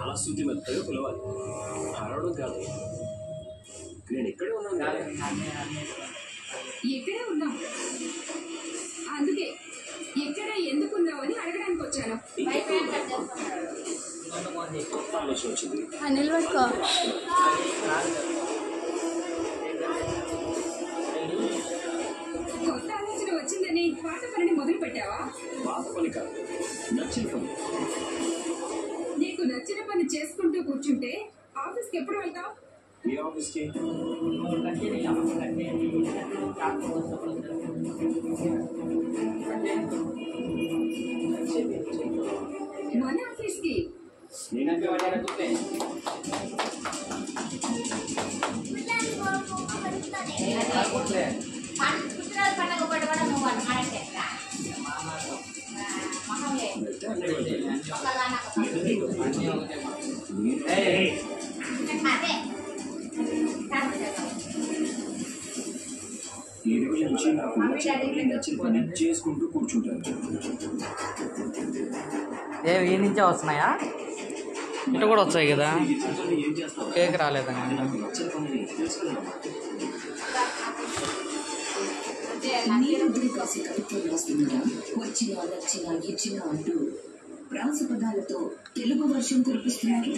అలా శుద్ధి మెత్తగా పిలవాలి, అరవడం కాదు. నేను ఇక్కడే ఉన్నాను, ఇక్కడే ఉన్నాం, అందుకే ఎక్కడ ఎందుకున్నావు అని అడగడానికి వచ్చాను. కొత్త ఆలోచన వచ్చింది. నిలబెట్టుకో. కొత్త ఆలోచన వచ్చిందని పాత పనిని మొదలు పెట్టావా? పాత పని కాదు, నచ్చిన పని. నీకు నచ్చిన పని చేసుకుంటూ కూర్చుంటే ఆఫీస్కి ఎప్పుడు వెళ్తావు? ఏ ఆఫీస్కి? మన ఆఫీస్కి. పండుగ పడవడం నువ్వు అన్నమాట. ఈ రోజు నుంచి నాకు నచ్చిన పని చేసుకుంటూ కూర్చుంటాను. ఈ నుంచే వస్తున్నాయా? ఇటు కూడా వచ్చాయి కదా. ఏం చేస్తావు? కేక్ రాలేదా? నచ్చిన పని తెలుసుకున్నాను. వచ్చినా నచ్చినా ఇచ్చినా అంటూ ప్రాస పదాలతో తెలుగు వర్షం కురిపిస్తున్నారు.